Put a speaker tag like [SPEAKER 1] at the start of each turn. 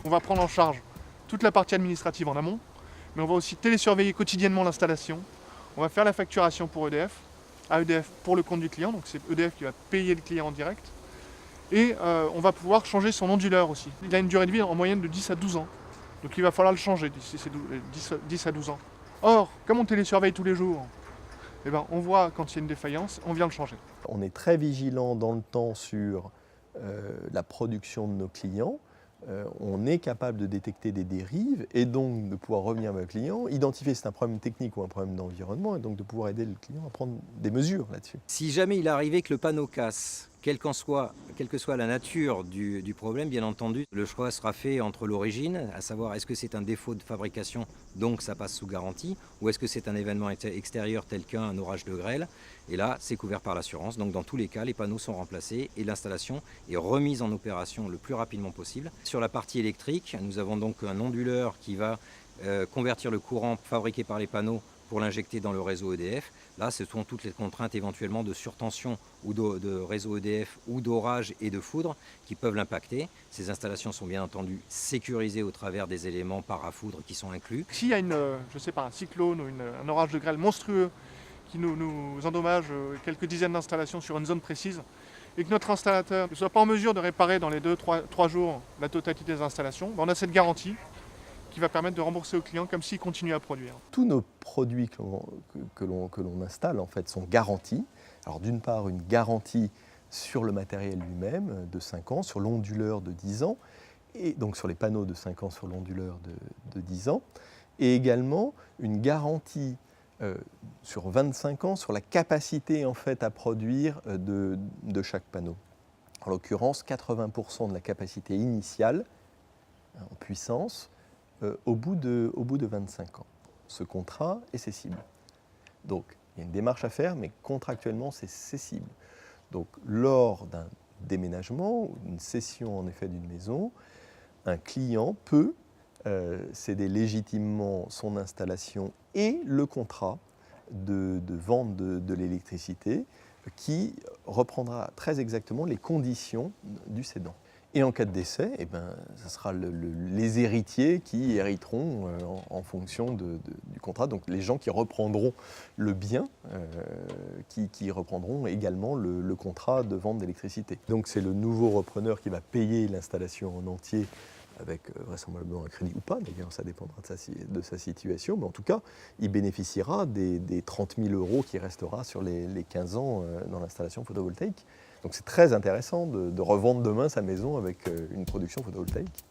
[SPEAKER 1] On va prendre en charge toute la partie administrative en amont, mais on va aussi télésurveiller quotidiennement l'installation. On va faire la facturation pour EDF, à EDF pour le compte du client, donc c'est EDF qui va payer le client en direct. Et on va pouvoir changer son onduleur aussi. Il a une durée de vie en moyenne de 10 à 12 ans. Donc il va falloir le changer d'ici ces 10 à 12 ans. Or, comme on télésurveille tous les jours, eh ben, on voit quand il y a une défaillance, on vient le changer.
[SPEAKER 2] On est très vigilant dans le temps sur la production de nos clients. On est capable de détecter des dérives et donc de pouvoir revenir vers le client, identifier si c'est un problème technique ou un problème d'environnement et donc de pouvoir aider le client à prendre des mesures là-dessus.
[SPEAKER 3] Si jamais il arrivait que le panneau casse, quelle que soit la nature du problème, bien entendu, le choix sera fait entre l'origine, à savoir est-ce que c'est un défaut de fabrication, donc ça passe sous garantie, ou est-ce que c'est un événement extérieur tel qu'un orage de grêle, et là c'est couvert par l'assurance. Donc dans tous les cas, les panneaux sont remplacés et l'installation est remise en opération le plus rapidement possible. Sur la partie électrique, nous avons donc un onduleur qui va convertir le courant fabriqué par les panneaux pour l'injecter dans le réseau EDF. Là, ce sont toutes les contraintes éventuellement de surtension ou de réseau EDF ou d'orage et de foudre qui peuvent l'impacter. Ces installations sont bien entendu sécurisées au travers des éléments parafoudre qui sont inclus.
[SPEAKER 1] S'il y a je sais pas, un cyclone ou un orage de grêle monstrueux qui nous endommage quelques dizaines d'installations sur une zone précise, et que notre installateur ne soit pas en mesure de réparer dans les 2-3 jours la totalité des installations, on a cette garantie qui va permettre de rembourser au client comme s'il continue à produire.
[SPEAKER 2] Tous nos produits que l'on installe en fait sont garantis. Alors d'une part une garantie sur le matériel lui-même de 5 ans, sur l'onduleur de 10 ans, et donc sur les panneaux de 5 ans sur l'onduleur de 10 ans, et également une garantie sur 25 ans sur la capacité en fait à produire de chaque panneau. En l'occurrence 80% de la capacité initiale en puissance au bout de 25 ans. Ce contrat est cessible. Donc, il y a une démarche à faire, mais contractuellement, c'est cessible. Donc, lors d'un déménagement ou d'une cession en effet d'une maison, un client peut céder légitimement son installation et le contrat de vente de l'électricité qui reprendra très exactement les conditions du cédant. Et en cas de décès, eh ben, ce sera les héritiers qui hériteront en fonction du contrat. Donc les gens qui reprendront le bien, qui reprendront également le contrat de vente d'électricité. Donc c'est le nouveau repreneur qui va payer l'installation en entier avec vraisemblablement un crédit ou pas, d'ailleurs ça dépendra de sa situation, mais en tout cas il bénéficiera des 30 000 € qui restera sur les 15 ans dans l'installation photovoltaïque. Donc c'est très intéressant de revendre demain sa maison avec une production photovoltaïque.